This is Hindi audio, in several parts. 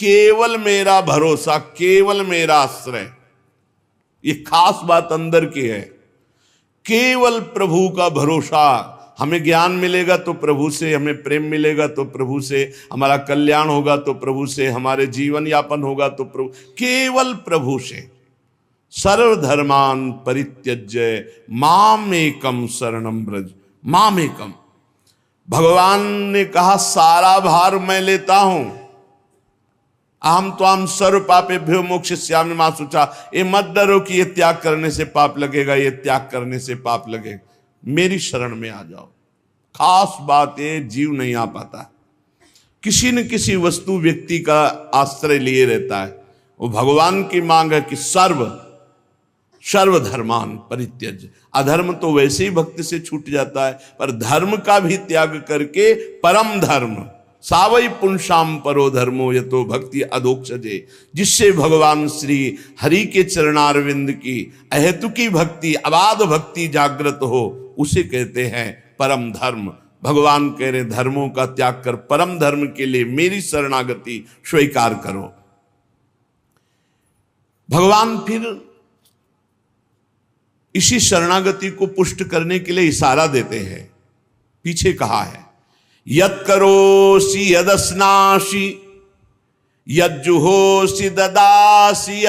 केवल मेरा भरोसा, केवल मेरा आश्रय। ये खास बात अंदर की है। केवल प्रभु का भरोसा। हमें ज्ञान मिलेगा तो प्रभु से, हमें प्रेम मिलेगा तो प्रभु से, हमारा कल्याण होगा तो प्रभु से, हमारे जीवन यापन होगा तो प्रभु, केवल प्रभु से। सर्वधर्मान परित्यज्य माम एकम शरणम ब्रज। माम एकम, भगवान ने कहा सारा भार मैं लेता हूं। अहम त्वाम सर्व पापेभ्यो मोक्षयिष्यामि मां शुचा। ये मत डरो कि ये त्याग करने से पाप लगेगा, ये त्याग करने से पाप लगेगा। मेरी शरण में आ जाओ। खास बात है, जीव नहीं आ पाता, किसी न किसी वस्तु व्यक्ति का आश्रय लिए रहता है। वो भगवान की मांग है कि सर्वधर्मान परित्यज। अधर्म तो वैसे ही भक्ति से छूट जाता है, पर धर्म का भी त्याग करके परम धर्म, सावई पुंसाम परो धर्मो यतो भक्ति अधोक्षजे। जिससे भगवान श्री हरि के चरणारविंद की अहेतुकी भक्ति, अबाध भक्ति जागृत हो, उसे कहते हैं परम धर्म। भगवान कह रहे धर्मों का त्याग कर परम धर्म के लिए मेरी शरणागति स्वीकार करो। भगवान फिर इसी शरणागति को पुष्ट करने के लिए इशारा देते हैं। पीछे कहा है, यत् करोसि यदस्नासि यज्जुहोसि ददासि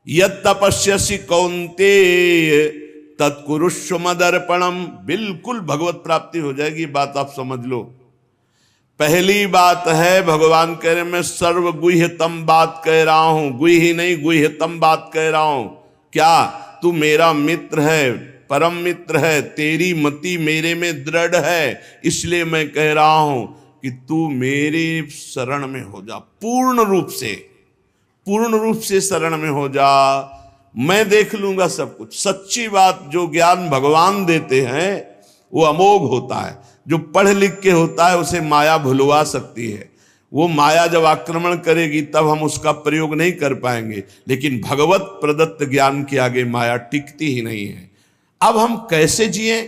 यत् तपस्यसि कौन्तेय तत्कुरुष्व मदर्पणम। बिल्कुल भगवत प्राप्ति हो जाएगी, बात आप समझ लो। पहली बात है, भगवान कह रहे मैं सर्व गुह्यतम बात कह रहा हूं, गुह्य ही नहीं गुह्यतम बात कह रहा हूं। क्या? तू मेरा मित्र है, परम मित्र है, तेरी मति मेरे में दृढ़ है, इसलिए मैं कह रहा हूं कि तू मेरे शरण में हो जा। पूर्ण रूप से शरण में हो जा, मैं देख लूंगा सब कुछ। सच्ची बात, जो ज्ञान भगवान देते हैं वो अमोघ होता है। जो पढ़ लिख के होता है उसे माया भुलवा सकती है। वो माया जब आक्रमण करेगी तब हम उसका प्रयोग नहीं कर पाएंगे, लेकिन भगवत प्रदत्त ज्ञान के आगे माया टिकती ही नहीं है। अब हम कैसे जिए?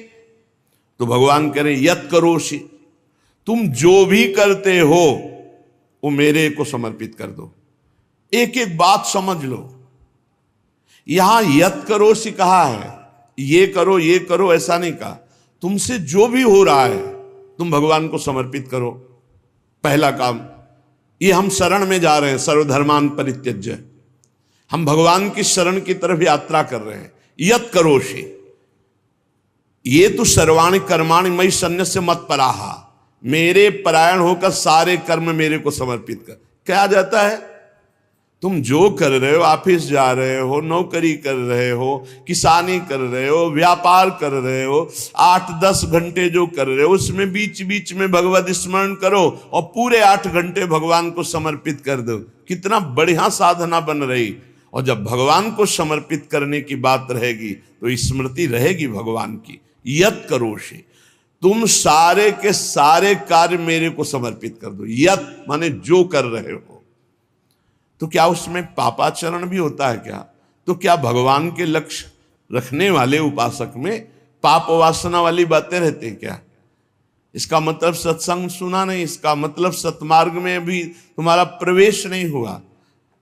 तो भगवान कह रहे यत् करोषि, तुम जो भी करते हो वो मेरे को समर्पित कर दो। एक एक बात समझ लो। यहां यत् करोषि कहा है, ये करो ऐसा नहीं कहा। तुमसे जो भी हो रहा है तुम भगवान को समर्पित करो। पहला काम ये, हम शरण में जा रहे हैं, सर्वधर्मान परित्यज्य। हम भगवान की शरण की तरफ यात्रा कर रहे हैं। यत् करोषि, ये तो सर्वाणि कर्माणि मयि सन्न्यस्य मत्पराः, मेरे परायण होकर सारे कर्म मेरे को समर्पित कर। क्या जाता है? तुम जो कर रहे हो, ऑफिस जा रहे हो, नौकरी कर रहे हो, किसानी कर रहे हो, व्यापार कर रहे हो, 8-10 घंटे जो कर रहे हो उसमें बीच बीच में भगवत स्मरण करो और पूरे 8 घंटे भगवान को समर्पित कर दो। कितना बढ़िया साधना बन रही। और जब भगवान को समर्पित करने की बात रहेगी तो स्मृति रहेगी भगवान की। यत् करोषि, तुम सारे के सारे कार्य मेरे को समर्पित कर दो। यत् माने जो कर रहे हो। तो क्या उसमें पापाचरण भी होता है क्या? तो क्या भगवान के लक्ष्य रखने वाले उपासक में पाप वासना वाली बातें रहती हैं क्या? इसका मतलब सत्संग सुना नहीं, इसका मतलब सतमार्ग में भी तुम्हारा प्रवेश नहीं हुआ।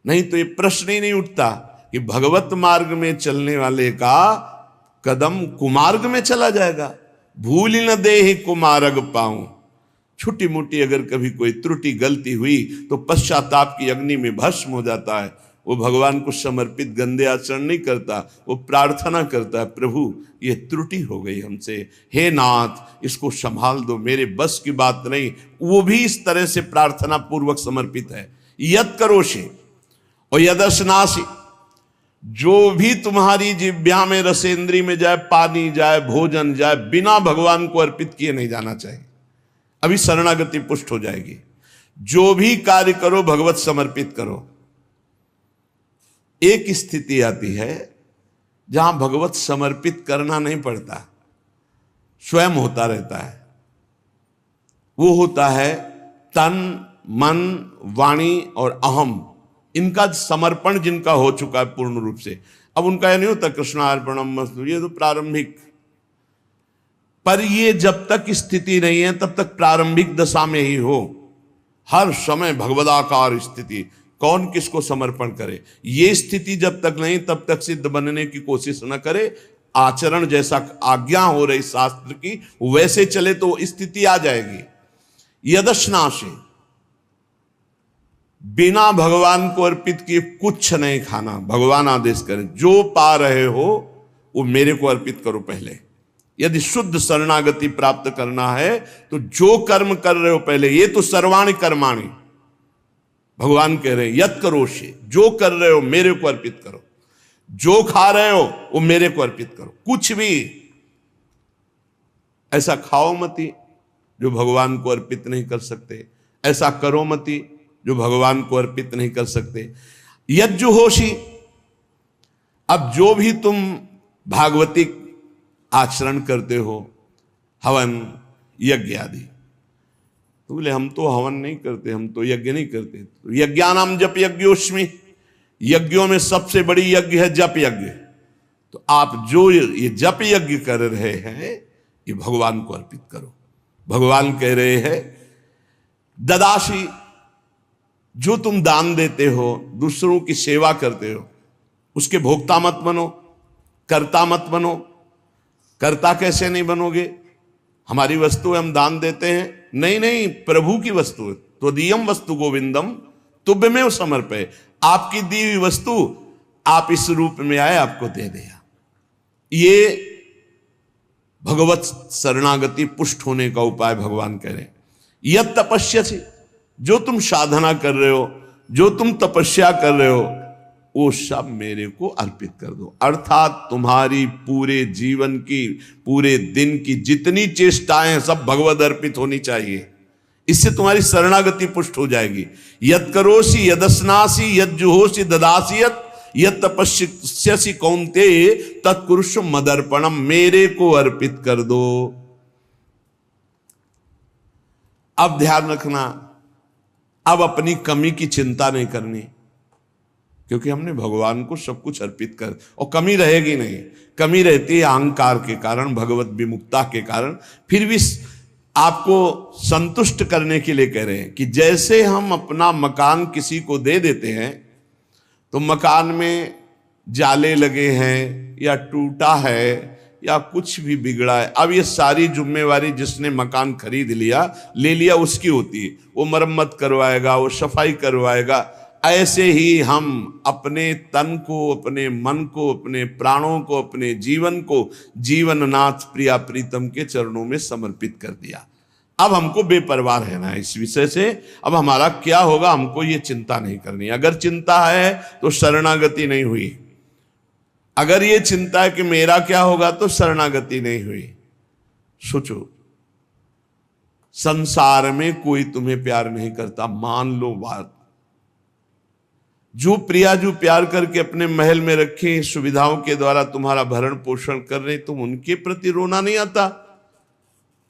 नहीं तो ये प्रश्न ही नहीं उठता कि भगवत मार्ग में चलने वाले का कदम कुमार्ग में चला जाएगा। भूल न देहि कुमार्ग पाऊं। छोटी मोटी अगर कभी कोई त्रुटि गलती हुई तो पश्चाताप की अग्नि में भस्म हो जाता है। वो भगवान को समर्पित गंदे आचरण नहीं करता, वो प्रार्थना करता है, प्रभु ये त्रुटि हो गई हमसे, हे नाथ इसको संभाल दो, मेरे बस की बात नहीं। वो भी इस तरह से प्रार्थना पूर्वक समर्पित है। यत् करोषि और यदस्नासि, जो भी तुम्हारी जिह्वा में रसेंद्री में जाए, पानी जाए, भोजन जाए, बिना भगवान को अर्पित किए नहीं जाना चाहिए। अभी शरणागति पुष्ट हो जाएगी। जो भी कार्य करो भगवत समर्पित करो। एक स्थिति आती है जहां भगवत समर्पित करना नहीं पड़ता, स्वयं होता रहता है। वो होता है तन, मन, वाणी और अहम, इनका समर्पण जिनका हो चुका है पूर्ण रूप से। अब उनका यह नहीं होता कृष्णार्पणमस्तु, ये तो प्रारंभिक। पर ये जब तक स्थिति नहीं है तब तक प्रारंभिक दशा में ही हो। हर समय भगवदाकार स्थिति, कौन किसको समर्पण करे। ये स्थिति जब तक नहीं तब तक सिद्ध बनने की कोशिश न करे। आचरण जैसा आज्ञा हो रही शास्त्र की वैसे चले तो स्थिति आ जाएगी। यदश्नाशे, बिना भगवान को अर्पित किए कुछ नहीं खाना। भगवान आदेश करें जो पा रहे हो वो मेरे को अर्पित करो पहले। यदि शुद्ध शरणागति प्राप्त करना है तो जो कर्म कर रहे हो पहले, ये तो सर्वाणि कर्माणि भगवान कह रहे हैं, यत करोषि, जो कर रहे हो मेरे को अर्पित करो। जो खा रहे हो वो मेरे को अर्पित करो। कुछ भी ऐसा खाओ मती जो भगवान को अर्पित नहीं कर सकते, ऐसा करो मती जो भगवान को अर्पित नहीं कर सकते। यज्जुहोषि, अब जो भी तुम भागवतिक आचरण करते हो, हवन यज्ञ आदि, तो बोले हम तो हवन नहीं करते, हम तो यज्ञ नहीं करते। तो यज्ञानाम जप यज्ञोस्मि, यज्ञों में सबसे बड़ी यज्ञ है जप यज्ञ। तो आप जो ये जप यज्ञ कर रहे हैं ये भगवान को अर्पित करो। भगवान कह रहे हैं ददाशी, जो तुम दान देते हो, दूसरों की सेवा करते हो, उसके भोक्ता मत बनो, कर्ता मत बनो। कर्ता कैसे नहीं बनोगे? हमारी वस्तु हम दान देते हैं, नहीं नहीं, प्रभु की वस्तु है। त्वदीयम वस्तु गोविंदम तुभ्यमेव समर्पये, आपकी दी हुई वस्तु आप इस रूप में आए, आपको दे दिया। ये भगवत शरणागति पुष्ट होने का उपाय भगवान कह रहे हैं। यत तपस्यसि, जो तुम साधना कर रहे हो, जो तुम तपस्या कर रहे हो, वो सब मेरे को अर्पित कर दो। अर्थात तुम्हारी पूरे जीवन की, पूरे दिन की जितनी चेष्टाएं सब भगवद अर्पित होनी चाहिए। इससे तुम्हारी शरणागति पुष्ट हो जाएगी। यद करोषि यदस्नासि यज्जुहोषि ददासि यद तपस्यसि कौन्तेय तत्कुरुष्व मदर्पणम, मेरे को अर्पित कर दो। अब ध्यान रखना, अब अपनी कमी की चिंता नहीं करनी, क्योंकि हमने भगवान को सब कुछ अर्पित कर, और कमी रहेगी नहीं। कमी रहती है अहंकार के कारण, भगवत विमुक्ता के कारण। फिर भी आपको संतुष्ट करने के लिए कह रहे हैं कि जैसे हम अपना मकान किसी को दे देते हैं, तो मकान में जाले लगे हैं या टूटा है या कुछ भी बिगड़ा है, अब ये सारी जिम्मेवारी जिसने मकान खरीद लिया, ले लिया, उसकी होती है। वो मरम्मत करवाएगा, वो सफाई करवाएगा। ऐसे ही हम अपने तन को, अपने मन को, अपने प्राणों को, अपने जीवन को जीवननाथ प्रिया प्रीतम के चरणों में समर्पित कर दिया। अब हमको बेपरवाह रहना है इस विषय से। अब हमारा क्या होगा हमको ये चिंता नहीं करनी। अगर चिंता है तो शरणागति नहीं हुई, अगर ये चिंता है कि मेरा क्या होगा तो शरणागति नहीं हुई। सोचो, संसार में कोई तुम्हें प्यार नहीं करता, मान लो बात। जो प्रिया, जो प्यार करके अपने महल में रखे, सुविधाओं के द्वारा तुम्हारा भरण पोषण कर रहे, तुम उनके प्रति रोना नहीं आता?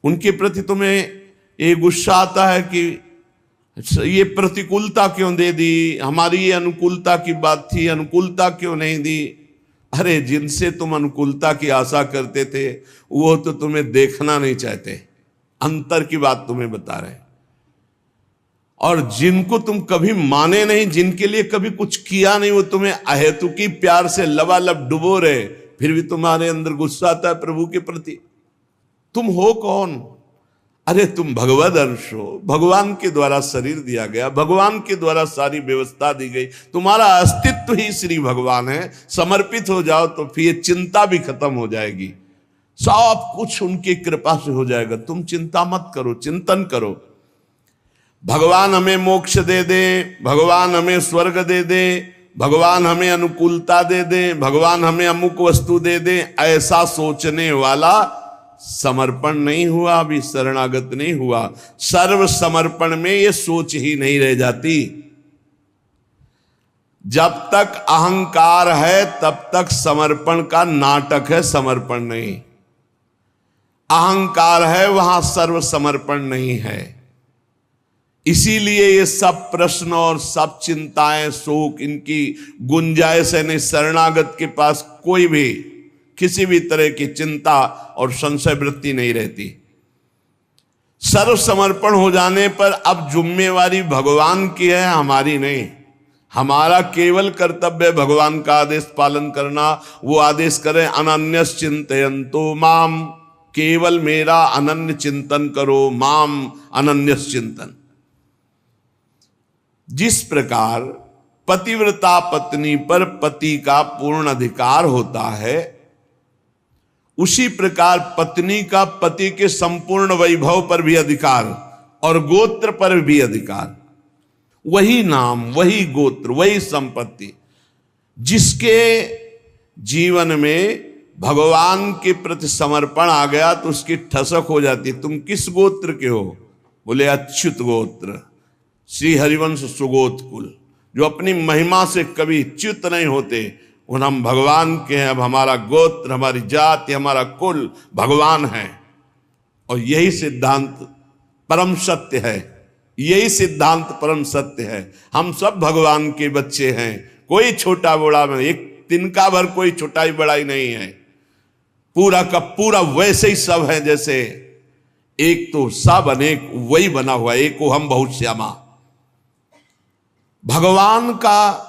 उनके प्रति तुम्हें ये गुस्सा आता है कि ये प्रतिकूलता क्यों दे दी, हमारी ये अनुकूलता की बात थी, अनुकूलता क्यों नहीं दी? अरे जिनसे तुम अनुकूलता की आशा करते थे वो तो तुम्हें देखना नहीं चाहते, अंतर की बात तुम्हें बता रहे। और जिनको तुम कभी माने नहीं, जिनके लिए कभी कुछ किया नहीं, वो तुम्हें अहेतुकी प्यार से लबालब डुबो रहे, फिर भी तुम्हारे अंदर गुस्सा आता है प्रभु के प्रति। तुम हो कौन? अरे तुम भगवद अंश हो, भगवान के द्वारा शरीर दिया गया, भगवान के द्वारा सारी व्यवस्था दी गई, तुम्हारा अस्तित्व ही श्री भगवान है। समर्पित हो जाओ तो फिर चिंता भी खत्म हो जाएगी, सब कुछ उनकी कृपा से हो जाएगा। तुम चिंता मत करो, चिंतन करो। भगवान हमें मोक्ष दे दे, भगवान हमें स्वर्ग दे दे, भगवान हमें अनुकूलता दे दे, भगवान हमें अमुक वस्तु दे दे, ऐसा सोचने वाला समर्पण नहीं हुआ, अभी शरणागत नहीं हुआ। सर्व समर्पण में ये सोच ही नहीं रह जाती। जब तक अहंकार है तब तक समर्पण का नाटक है, समर्पण नहीं। अहंकार है वहां सर्व समर्पण नहीं है। इसीलिए ये सब प्रश्न और सब चिंताएं, शोक, इनकी गुंजाइश है नहीं। शरणागत के पास कोई भी किसी भी तरह की चिंता और संशय वृत्ति नहीं रहती। सर्व समर्पण हो जाने पर अब जिम्मेवारी भगवान की है, हमारी नहीं। हमारा केवल कर्तव्य भगवान का आदेश पालन करना। वो आदेश करें अनन्यस चिंतयन्तो माम, केवल मेरा अनन्य चिंतन करो, माम अनन्यस चिंतन। जिस प्रकार पतिव्रता पत्नी पर पति का पूर्ण अधिकार होता है, उसी प्रकार पत्नी का पति के संपूर्ण वैभव पर भी अधिकार और गोत्र पर भी अधिकार। वही नाम, वही गोत्र, वही संपत्ति। जिसके जीवन में भगवान के प्रति समर्पण आ गया तो उसकी ठसक हो जाती है। तुम किस गोत्र के हो? बोले अच्युत गोत्र, श्री हरिवंश सुगोत कुल। जो अपनी महिमा से कभी च्युत नहीं होते, उन हम भगवान के हैं। अब हमारा गोत्र, हमारी जाति, हमारा कुल भगवान है। और यही सिद्धांत परम सत्य है, यही सिद्धांत परम सत्य है। हम सब भगवान के बच्चे हैं, कोई छोटा बड़ा में एक तिनका भर कोई छोटाई बड़ाई नहीं है। पूरा का पूरा वैसे ही सब है जैसे एक तो सब अनेक वही बना हुआ, एक को हम बहुत श्यामा। भगवान का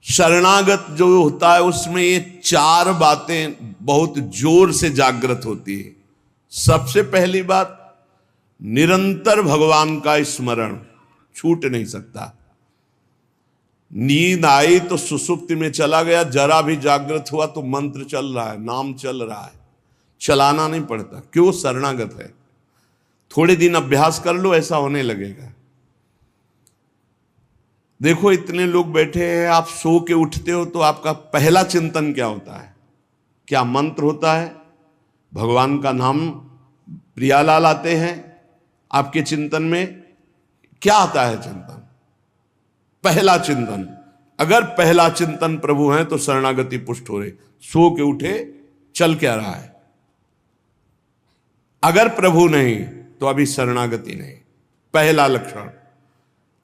शरणागत जो होता है उसमें ये चार बातें बहुत जोर से जागृत होती है। सबसे पहली बात, निरंतर भगवान का स्मरण छूट नहीं सकता। नींद आई तो सुसुप्ति में चला गया, जरा भी जागृत हुआ तो मंत्र चल रहा है, नाम चल रहा है, चलाना नहीं पड़ता। क्यों? शरणागत है। थोड़े दिन अभ्यास कर लो, ऐसा होने लगेगा। देखो इतने लोग बैठे हैं, आप सो के उठते हो तो आपका पहला चिंतन क्या होता है? क्या मंत्र होता है? भगवान का नाम प्रियालाल आते हैं आपके चिंतन में? क्या आता है चिंतन? पहला चिंतन। अगर पहला चिंतन प्रभु है तो शरणागति पुष्ट हो रही। सो के उठे, चल क्या रहा है? अगर प्रभु नहीं तो अभी शरणागति नहीं। पहला लक्षण।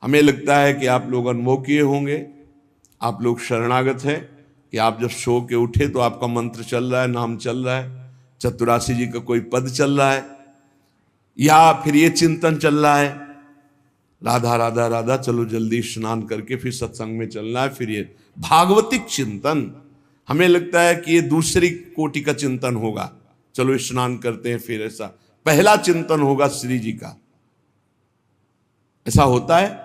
हमें लगता है कि आप लोग अनुभव किए होंगे, आप लोग शरणागत हैं कि आप जब सो के उठे तो आपका मंत्र चल रहा है, नाम चल रहा है, चतुरासी जी का कोई पद चल रहा है, या फिर ये चिंतन चल रहा है, राधा राधा राधा, चलो जल्दी स्नान करके फिर सत्संग में चलना है। फिर ये भागवतिक चिंतन, हमें लगता है कि ये दूसरी कोटि का चिंतन होगा, चलो स्नान करते हैं फिर। ऐसा पहला चिंतन होगा श्री जी का। ऐसा होता है?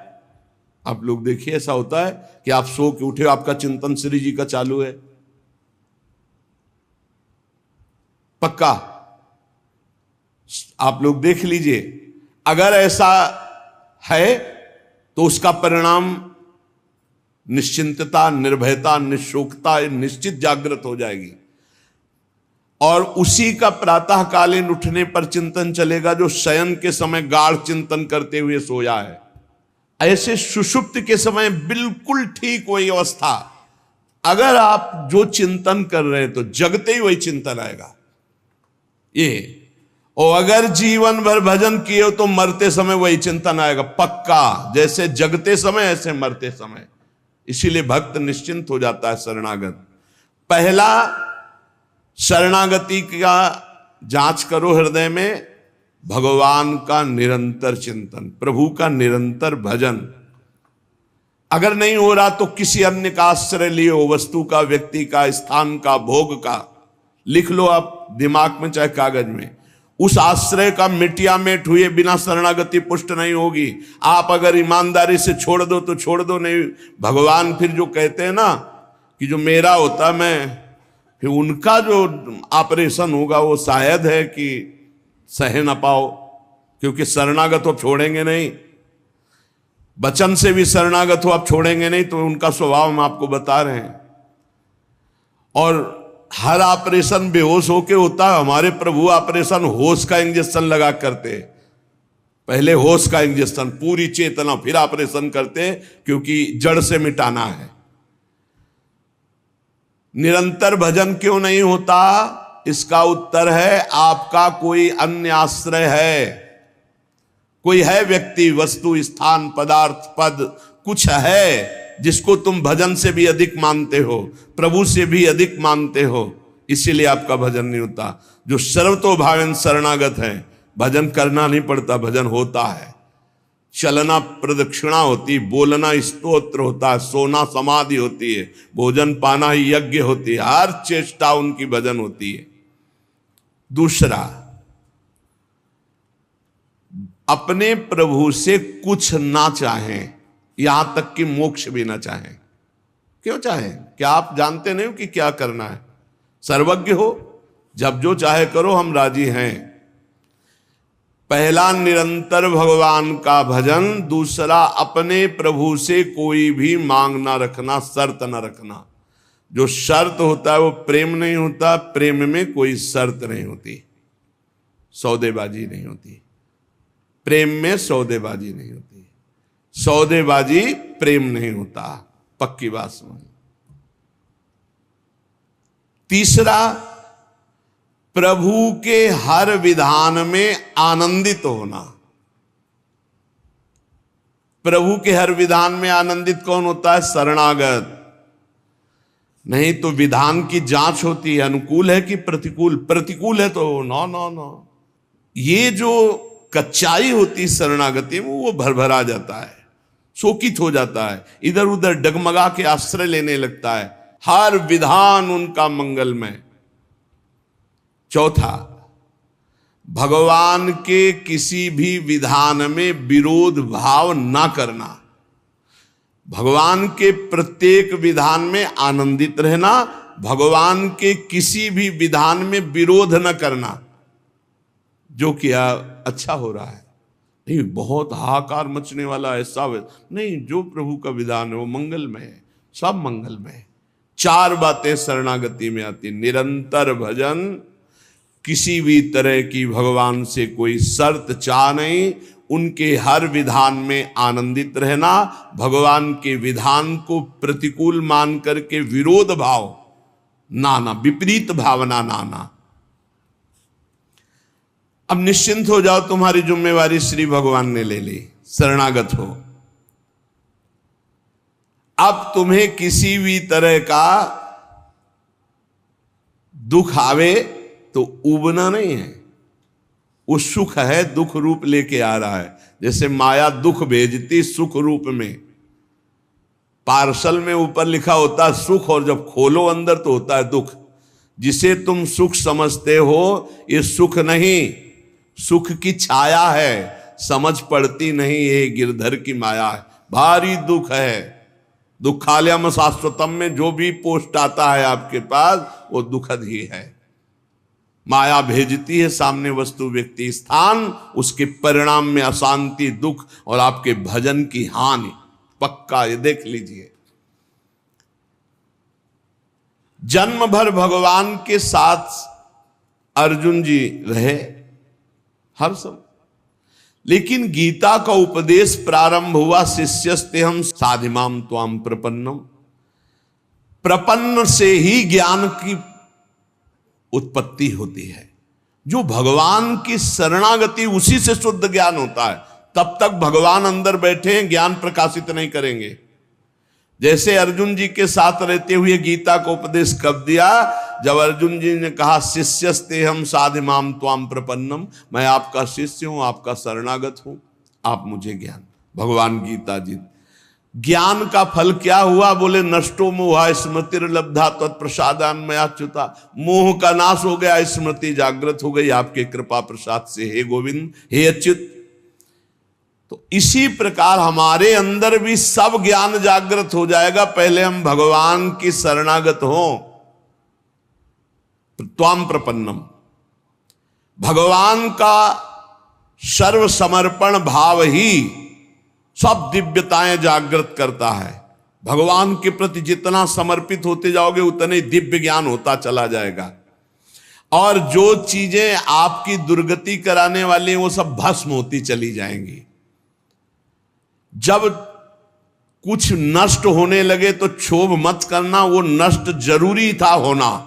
आप लोग देखिए, ऐसा होता है कि आप सो के उठे, आपका चिंतन श्री जी का चालू है? पक्का? आप लोग देख लीजिए। अगर ऐसा है तो उसका परिणाम निश्चिंतता, निर्भयता, निशोकता निश्चित जागृत हो जाएगी। और उसी का प्रातःकालीन उठने पर चिंतन चलेगा जो शयन के समय गाढ़ चिंतन करते हुए सोया है। ऐसे सुषुप्त के समय बिल्कुल ठीक वही अवस्था। अगर आप जो चिंतन कर रहे हैं तो जगते ही वही चिंतन आएगा ये। और अगर जीवन भर भजन किए हो तो मरते समय वही चिंतन आएगा पक्का। जैसे जगते समय ऐसे मरते समय। इसीलिए भक्त निश्चिंत हो जाता है शरणागत। पहला, शरणागति का जांच करो हृदय में, भगवान का निरंतर चिंतन, प्रभु का निरंतर भजन। अगर नहीं हो रहा तो किसी अन्य का आश्रय लियो, वस्तु का, व्यक्ति का, स्थान का, भोग का, लिख लो आप दिमाग में चाहे कागज में। उस आश्रय का मिटिया मेट हुए बिना शरणागति पुष्ट नहीं होगी। आप अगर ईमानदारी से छोड़ दो तो छोड़ दो, नहीं भगवान फिर जो कहते हैं ना कि जो मेरा होता मैं, फिर उनका जो ऑपरेशन होगा वो शायद है कि सह न पाओ, क्योंकि शरणागत हो छोड़ेंगे नहीं। वचन से भी शरणागत हो आप छोड़ेंगे नहीं, तो उनका स्वभाव हम आपको बता रहे हैं। और हर ऑपरेशन बेहोश होके होता है। हमारे प्रभु ऑपरेशन होश का इंजेक्शन लगा करते, पहले होश का इंजेक्शन, पूरी चेतना, फिर ऑपरेशन करते, क्योंकि जड़ से मिटाना है। निरंतर भजन क्यों नहीं होता? इसका उत्तर है आपका कोई अन्य आश्रय है, कोई है व्यक्ति, वस्तु, स्थान, पदार्थ, पद, कुछ है जिसको तुम भजन से भी अधिक मानते हो, प्रभु से भी अधिक मानते हो, इसीलिए आपका भजन नहीं होता। जो सर्वतोभावेन शरणागत है, भजन करना नहीं पड़ता, भजन होता है। चलना प्रदक्षिणा होती, बोलना स्तोत्र होता है, सोना समाधि होती है, भोजन पाना यज्ञ होती है, हर चेष्टा उनकी भजन होती है। दूसरा, अपने प्रभु से कुछ ना चाहें, यहां तक कि मोक्ष भी ना चाहें। क्यों चाहें? क्या आप जानते नहीं हो कि क्या करना है? सर्वज्ञ हो, जब जो चाहे करो, हम राजी हैं। पहला, निरंतर भगवान का भजन। दूसरा, अपने प्रभु से कोई भी मांग ना रखना, शर्त ना रखना। जो शर्त होता है वो प्रेम नहीं होता, प्रेम में कोई शर्त नहीं होती, सौदेबाजी नहीं होती। प्रेम में सौदेबाजी नहीं होती, सौदेबाजी प्रेम नहीं होता, पक्की बात समझ। तीसरा, प्रभु के हर विधान में आनंदित होना। प्रभु के हर विधान में आनंदित कौन होता है? शरणागत। नहीं तो विधान की जांच होती है, अनुकूल है कि प्रतिकूल। प्रतिकूल है तो नो नो नो। ये जो कच्चाई होती शरणागति में, वो भरभरा जाता है, शोकित हो जाता है, इधर उधर डगमगा के आश्रय लेने लगता है। हर विधान उनका मंगलमय। चौथा, भगवान के किसी भी विधान में विरोध भाव ना करना। भगवान के प्रत्येक विधान में आनंदित रहना, भगवान के किसी भी विधान में विरोध न करना। जो किया अच्छा हो रहा है, नहीं बहुत हाहाकार मचने वाला ऐसा नहीं, जो प्रभु का विधान है वो मंगलमय है, सब मंगलमय है। चार बातें शरणागति में आती, निरंतर भजन, किसी भी तरह की भगवान से कोई शर्त चाह नहीं, उनके हर विधान में आनंदित रहना, भगवान के विधान को प्रतिकूल मान करके विरोध भाव नाना, विपरीत भावना नाना। अब निश्चिंत हो जाओ, तुम्हारी जिम्मेवारी श्री भगवान ने ले ली, शरणागत हो। अब तुम्हें किसी भी तरह का दुख आवे तो उबना नहीं है, वो सुख है, दुख रूप लेके आ रहा है। जैसे माया दुख भेजती सुख रूप में, पार्सल में ऊपर लिखा होता है सुख, और जब खोलो अंदर तो होता है दुख। जिसे तुम सुख समझते हो ये सुख नहीं, सुख की छाया है, समझ पड़ती नहीं, ये गिरधर की माया है, भारी दुख है। दुखालयम शाश्वतम में जो भी पोस्ट आता है आपके पास वो दुखद ही है। माया भेजती है सामने वस्तु व्यक्ति स्थान, उसके परिणाम में अशांति, दुख और आपके भजन की हानि। पक्का ये देख लीजिए। जन्म भर भगवान के साथ अर्जुन जी रहे हर समय, लेकिन गीता का उपदेश प्रारंभ हुआ शिष्यस्ते हम साधिमाम त्वाम प्रपन्नम। प्रपन्न से ही ज्ञान की उत्पत्ति होती है। जो भगवान की शरणागति, उसी से शुद्ध ज्ञान होता है। तब तक भगवान अंदर बैठे हैं, ज्ञान प्रकाशित नहीं करेंगे। जैसे अर्जुन जी के साथ रहते हुए गीता को उपदेश कब दिया? जब अर्जुन जी ने कहा शिष्यस्ते हम साधिमाम त्वाम प्रपन्नम, मैं आपका शिष्य हूं, आपका शरणागत हूं, आप मुझे ज्ञान। भगवान गीता जी, ज्ञान का फल क्या हुआ? बोले नष्टो मोहा स्मृतिर्लब्धा तत्प्रसादान्मयाच्युता। मोह का नाश हो गया, स्मृति जागृत हो गई आपके कृपा प्रसाद से, हे गोविंद, हे अच्युत। तो इसी प्रकार हमारे अंदर भी सब ज्ञान जागृत हो जाएगा, पहले हम भगवान की शरणागत हों। त्वाम प्रपन्नम, भगवान का सर्व समर्पण भाव ही सब दिव्यताएं जागृत करता है। भगवान के प्रति जितना समर्पित होते जाओगे उतने दिव्य ज्ञान होता चला जाएगा, और जो चीजें आपकी दुर्गति कराने वाली हैं वो सब भस्म होती चली जाएंगी। जब कुछ नष्ट होने लगे तो क्षोभ मत करना, वो नष्ट जरूरी था होना,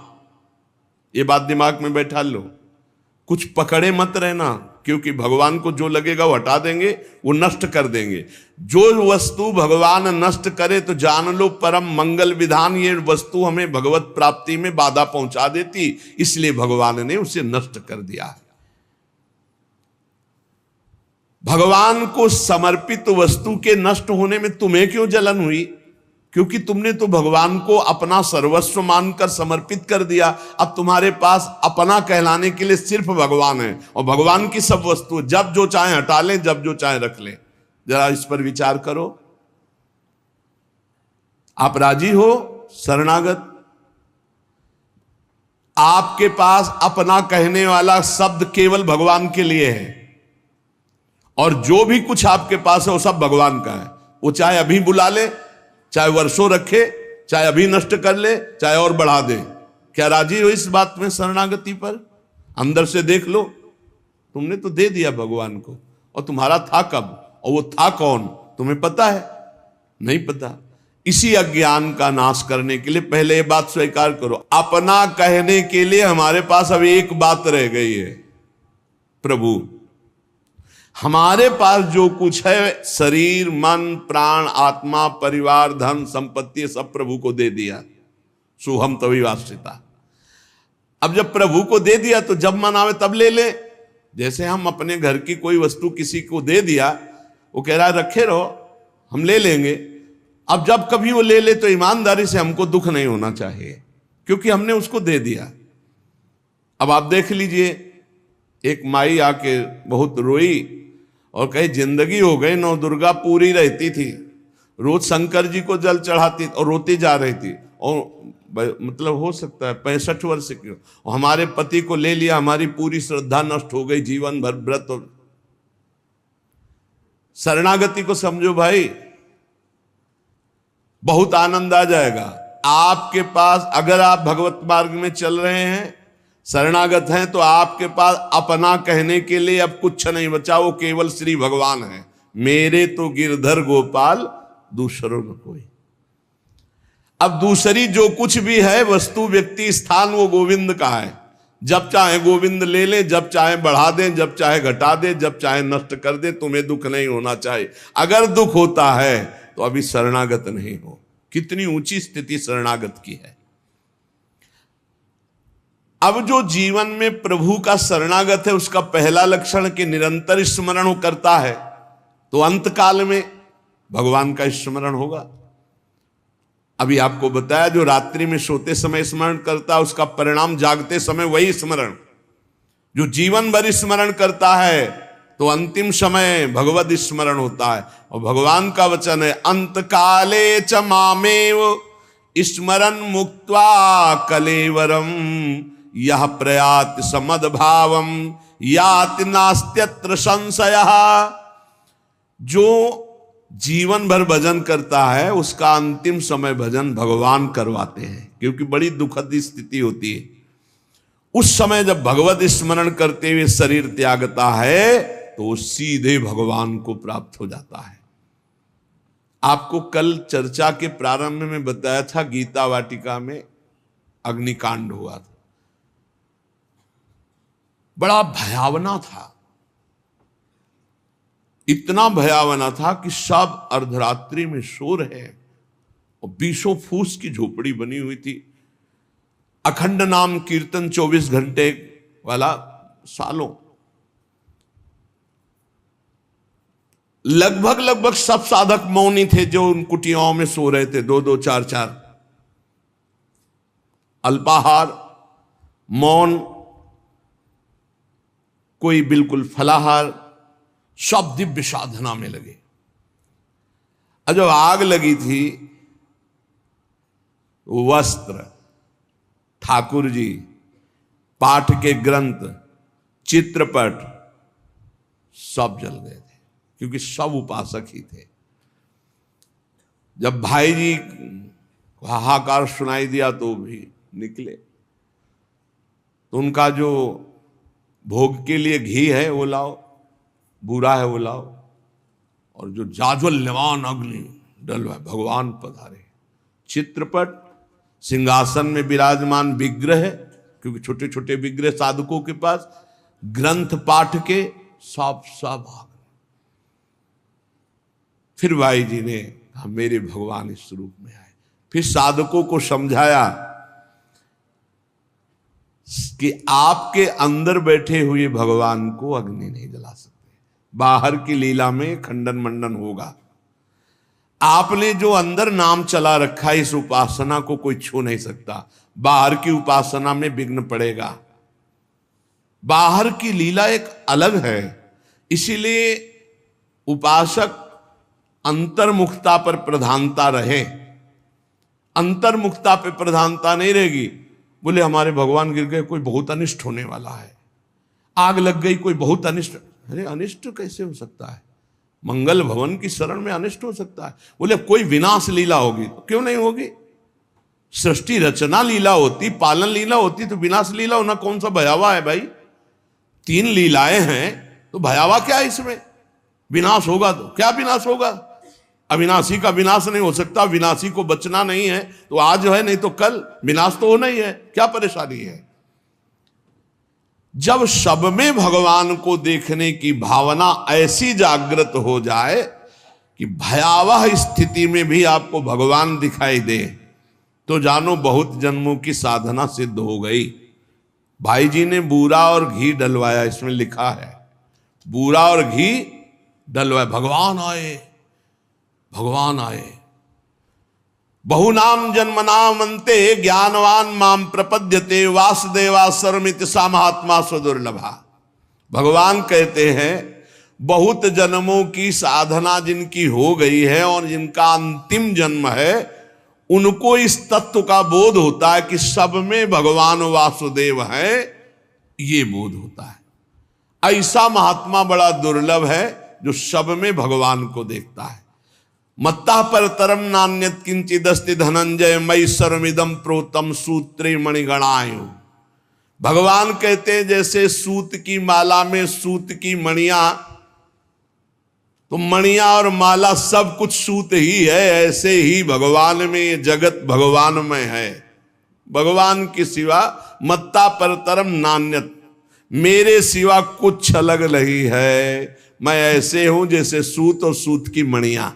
ये बात दिमाग में बैठा लो। कुछ पकड़े मत रहना, क्योंकि भगवान को जो लगेगा वो हटा देंगे, वो नष्ट कर देंगे। जो वस्तु भगवान नष्ट करे तो जान लो परम मंगल विधान, ये वस्तु हमें भगवत प्राप्ति में बाधा पहुंचा देती, इसलिए भगवान ने उसे नष्ट कर दिया। भगवान को समर्पित वस्तु के नष्ट होने में तुम्हें क्यों जलन हुई? क्योंकि तुमने तो भगवान को अपना सर्वस्व मानकर समर्पित कर दिया। अब तुम्हारे पास अपना कहलाने के लिए सिर्फ भगवान है और भगवान की सब वस्तु, जब जो चाहे हटा लें, जब जो चाहे रख लें। जरा इस पर विचार करो। आप राजी हो शरणागत? आपके पास अपना कहने वाला शब्द केवल भगवान के लिए है और जो भी कुछ आपके पास है वो सब भगवान का है। वो चाहे अभी बुला ले, चाहे वर्षों रखे, चाहे अभी नष्ट कर ले, चाहे और बढ़ा दे। क्या राजी हो इस बात में शरणागति पर? अंदर से देख लो, तुमने तो दे दिया भगवान को, और तुम्हारा था कब और वो था कौन तुम्हें पता है? नहीं पता। इसी अज्ञान का नाश करने के लिए पहले ये बात स्वीकार करो, अपना कहने के लिए हमारे पास अब एक बात रह गई है, प्रभु। हमारे पास जो कुछ है, शरीर, मन, प्राण, आत्मा, परिवार, धन, संपत्ति, सब प्रभु को दे दिया। सोहम तविवास्यता। अब जब प्रभु को दे दिया तो जब मन आवे तब ले ले। जैसे हम अपने घर की कोई वस्तु किसी को दे दिया, वो कह रहा है रखे रहो, हम ले लेंगे। अब जब कभी वो ले ले तो ईमानदारी से हमको दुख नहीं होना चाहिए, क्योंकि हमने उसको दे दिया। अब आप देख लीजिए, एक माई आके बहुत रोई और कहे जिंदगी हो गई, नौ दुर्गा पूरी रहती थी, रोज शंकर जी को जल चढ़ाती और रोती जा रही थी, और मतलब हो सकता है 65 वर्ष की, और हमारे पति को ले लिया, हमारी पूरी श्रद्धा नष्ट हो गई, जीवन भर व्रत। और शरणागति को समझो भाई, बहुत आनंद आ जाएगा आपके पास। अगर आप भगवत मार्ग में चल रहे हैं, शरणागत हैं, तो आपके पास अपना कहने के लिए अब कुछ नहीं बचा, वो केवल श्री भगवान है। मेरे तो गिरधर गोपाल, दूसरों न कोई। अब दूसरी जो कुछ भी है, वस्तु, व्यक्ति, स्थान, वो गोविंद का है। जब चाहे गोविंद ले ले, जब चाहे बढ़ा दे, जब चाहे घटा दे, जब चाहे नष्ट कर दे। तुम्हें दुख नहीं होना चाहिए। अगर दुख होता है तो अभी शरणागत नहीं हो। कितनी ऊंची स्थिति शरणागत की है। अब जो जीवन में प्रभु का शरणागत है, उसका पहला लक्षण कि निरंतर स्मरण करता है, तो अंत काल में भगवान का स्मरण होगा। अभी आपको बताया, जो रात्रि में सोते समय स्मरण करता है, उसका परिणाम जागते समय वही स्मरण। जो जीवन भर स्मरण करता है तो अंतिम समय भगवत स्मरण होता है। और भगवान का वचन है, अंत काले च मामेव स्मरन मुक्त्वा कलेवरम यह प्रयात समद्भावम याति नास्त्यत्र संशयः। जो जीवन भर भजन करता है, उसका अंतिम समय भजन भगवान करवाते हैं, क्योंकि बड़ी दुखद स्थिति होती है। उस समय जब भगवत स्मरण करते हुए शरीर त्यागता है, तो सीधे भगवान को प्राप्त हो जाता है। आपको कल चर्चा के प्रारंभ में बताया था, गीता वाटिका में अग्निकांड हुआ था। बड़ा भयावना था, इतना भयावना था कि सब अर्धरात्रि में सो रहे और 20 फूस की झोपड़ी बनी हुई थी। अखंड नाम कीर्तन 24 घंटे वाला, सालों। लगभग सब साधक मौनी थे, जो उन कुटियाओं में सो रहे थे, 2-2, 4-4। अल्पाहार, मौन, कोई बिल्कुल फलाहार, सब दिव्य साधना में लगे। और जब आग लगी थी, वस्त्र, ठाकुर जी, पाठ के ग्रंथ, चित्रपट सब जल गए थे, क्योंकि सब उपासक ही थे। जब भाई जी को हाहाकार सुनाई दिया तो भी निकले। तो उनका जो भोग के लिए घी है वो लाओ, बूरा है वो लाओ, और जो जाज्वल्यमान अग्नि डलवा, भगवान पधारे। चित्रपट, सिंहासन में विराजमान विग्रह, क्योंकि छोटे छोटे विग्रह साधकों के पास, ग्रंथ पाठ के सब आ गए। फिर भाई जी ने कहा, मेरे भगवान इस रूप में आए। फिर साधकों को समझाया कि आपके अंदर बैठे हुए भगवान को अग्नि नहीं जला सकते, बाहर की लीला में खंडन मंडन होगा। आपने जो अंदर नाम चला रखा है, इस उपासना को कोई छू नहीं सकता। बाहर की उपासना में विघ्न पड़ेगा। बाहर की लीला एक अलग है, इसीलिए उपासक अंतर्मुखता पर प्रधानता रहे। अंतर्मुखता पर प्रधानता नहीं रहेगी, बोले हमारे भगवान गिर गए, कोई बहुत अनिष्ट होने वाला है, आग लग गई, कोई बहुत अनिष्ट। अरे अनिष्ट कैसे हो सकता है? मंगल भवन की शरण में अनिष्ट हो सकता है? बोले कोई विनाश लीला होगी, तो क्यों नहीं होगी? सृष्टि रचना लीला होती, पालन लीला होती, तो विनाश लीला होना कौन सा भयावह है भाई? 3 लीलाएं हैं, तो भयावह क्या है इसमें? विनाश होगा तो क्या विनाश होगा? अविनाशी का विनाश नहीं हो सकता, विनाशी को बचना नहीं है तो आज है, नहीं तो कल विनाश तो होना ही है, क्या परेशानी है? जब सब में भगवान को देखने की भावना ऐसी जागृत हो जाए कि भयावह स्थिति में भी आपको भगवान दिखाई दे, तो जानो बहुत जन्मों की साधना सिद्ध हो गई। भाई जी ने बूरा और घी डलवाया, इसमें लिखा है बूरा और घी डलवाया, भगवान आए, भगवान आए। बहुनाम जन्मनाम अन्ते ज्ञानवान माम प्रपद्यते वासुदेवा सर्वमिति सा महात्मा स्वदुर्लभा। भगवान कहते हैं बहुत जन्मों की साधना जिनकी हो गई है और जिनका अंतिम जन्म है, उनको इस तत्व का बोध होता है कि सब में भगवान वासुदेव है, ये बोध होता है। ऐसा महात्मा बड़ा दुर्लभ है जो सब में भगवान को देखता है। मत्ता पर तरम नान्यत किंचिदस्ति धनंजय मई सर्वमिदं प्रोतम सूत्रे मणिगणायु। भगवान कहते हैं जैसे सूत की माला में सूत की मणियां, तो मणियां और माला सब कुछ सूत ही है, ऐसे ही भगवान में ये जगत भगवान में है। भगवान की सिवा मत्ता पर तरम नान्यत, मेरे सिवा कुछ अलग नहीं है। मैं ऐसे हूं जैसे सूत और सूत की मणियां,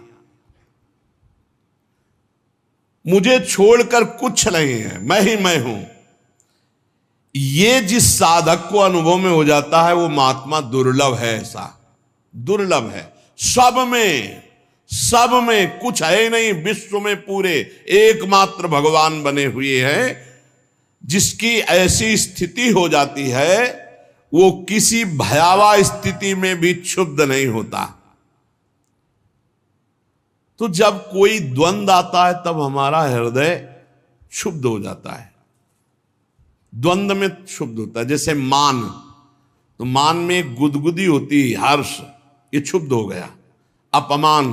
मुझे छोड़कर कुछ नहीं है, मैं ही मैं हूं। ये जिस साधक को अनुभव में हो जाता है वो महात्मा दुर्लभ है, ऐसा दुर्लभ है। सब में कुछ है नहीं, विश्व में पूरे एकमात्र भगवान बने हुए हैं। जिसकी ऐसी स्थिति हो जाती है वो किसी भयावह स्थिति में भी क्षुब्ध नहीं होता। तो जब कोई द्वंद आता है तब हमारा हृदय क्षुब्ध हो जाता है, द्वंद में क्षुब्ध होता है। जैसे मान, तो मान में एक गुदगुदी होती है, हर्ष, ये क्षुब्ध हो गया। अपमान,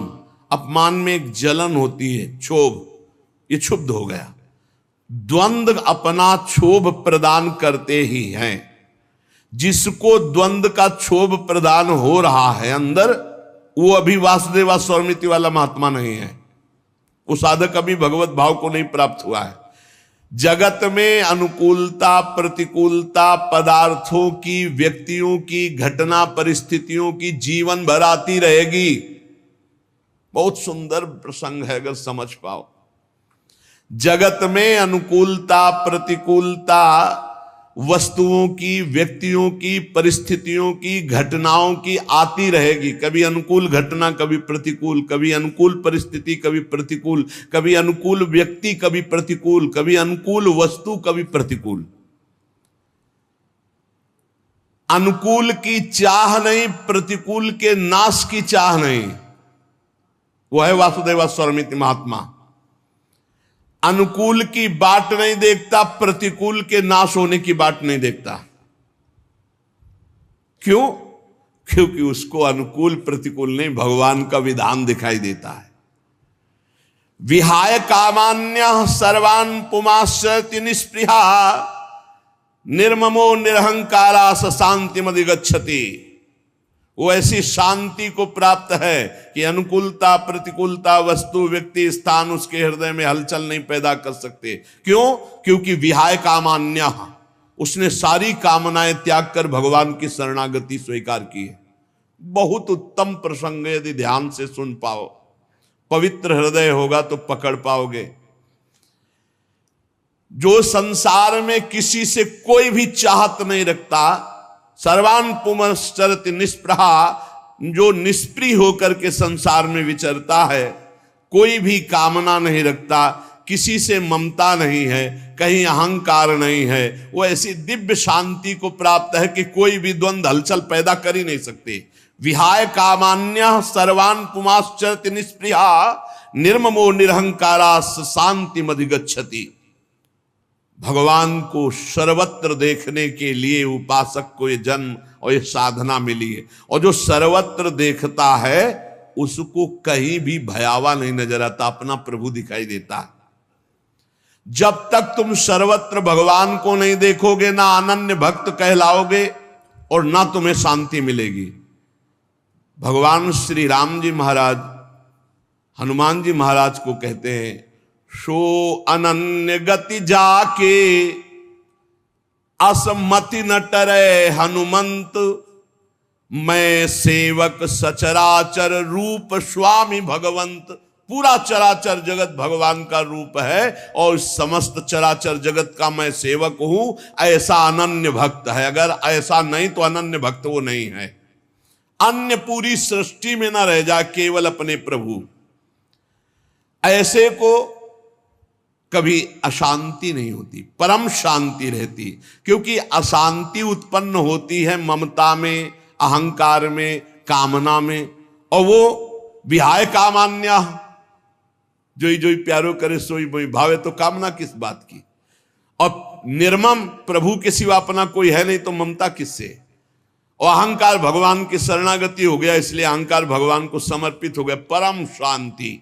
अपमान में एक जलन होती है, क्षोभ, ये क्षुब्ध हो गया। द्वंद अपना क्षोभ प्रदान करते ही हैं। जिसको द्वंद का क्षोभ प्रदान हो रहा है अंदर, वो अभी वासुदेवा स्वरमिति वाला महात्मा नहीं है, वो साधक अभी भगवत भाव को नहीं प्राप्त हुआ है। जगत में अनुकूलता प्रतिकूलता पदार्थों की, व्यक्तियों की, घटना परिस्थितियों की जीवन भर आती रहेगी। बहुत सुंदर प्रसंग है अगर समझ पाओ। जगत में अनुकूलता प्रतिकूलता वस्तुओं की, व्यक्तियों की, परिस्थितियों की, घटनाओं की आती रहेगी। कभी अनुकूल घटना, कभी प्रतिकूल, कभी अनुकूल परिस्थिति, कभी प्रतिकूल, कभी अनुकूल व्यक्ति, कभी प्रतिकूल, कभी अनुकूल वस्तु, कभी प्रतिकूल। अनुकूल की चाह नहीं, प्रतिकूल के नाश की चाह नहीं। वो है वासुदेवा स्वरमिति महात्मा। अनुकूल की बाट नहीं देखता, प्रतिकूल के नाश होने की बाट नहीं देखता। क्यों? क्योंकि उसको अनुकूल प्रतिकूल नहीं, भगवान का विधान दिखाई देता है। विहाय कामान्य सर्वान् पुमाश्चरति निस्पृहा निर्ममो निरहंकारा स शांतिमधिगच्छति। वो ऐसी शांति को प्राप्त है कि अनुकूलता प्रतिकूलता वस्तु व्यक्ति स्थान उसके हृदय में हलचल नहीं पैदा कर सकते। क्यों? क्योंकि विहाय कामान्य, उसने सारी कामनाएं त्याग कर भगवान की शरणागति स्वीकार की है। बहुत उत्तम प्रसंग, यदि ध्यान से सुन पाओ, पवित्र हृदय होगा तो पकड़ पाओगे। जो संसार में किसी से कोई भी चाहत नहीं रखता, सर्वान् पुमश्चरति निस्पृहा, जो निष्प्रिय होकर के संसार में विचरता है, कोई भी कामना नहीं रखता, किसी से ममता नहीं है, कहीं अहंकार नहीं है, वो ऐसी दिव्य शांति को प्राप्त है कि कोई भी द्वंद्व हलचल पैदा कर ही नहीं सकते। विहाय कामान्य सर्वान पुमाश्चरति निष्प्रिया निर्ममो निरहंकारा शांति मधिगच्छति। भगवान को सर्वत्र देखने के लिए उपासक को ये जन्म और ये साधना मिली है, और जो सर्वत्र देखता है उसको कहीं भी भयावा नहीं नजर आता, अपना प्रभु दिखाई देता है। जब तक तुम सर्वत्र भगवान को नहीं देखोगे, ना अनन्य भक्त कहलाओगे और ना तुम्हें शांति मिलेगी। भगवान श्री राम जी महाराज हनुमान जी महाराज को कहते हैं, सो अनन्य गति जाके असमति न टरे हनुमंत, मैं सेवक सचराचर रूप स्वामी भगवंत। पूरा चराचर जगत भगवान का रूप है और समस्त चराचर जगत का मैं सेवक हूं, ऐसा अनन्य भक्त है। अगर ऐसा नहीं तो अनन्य भक्त वो नहीं है। अन्य पूरी सृष्टि में ना रह जा, केवल अपने प्रभु। ऐसे को कभी अशांति नहीं होती, परम शांति रहती, क्योंकि अशांति उत्पन्न होती है ममता में, अहंकार में, कामना में। और वो विहाय कामान्य, जोई जोई प्यारो करे सोई मोई भावे, तो कामना किस बात की। और निर्मम प्रभु के सिवा अपना कोई है नहीं, तो ममता किससे। और अहंकार भगवान की शरणागति हो गया, इसलिए अहंकार भगवान को समर्पित हो गया। परम शांति।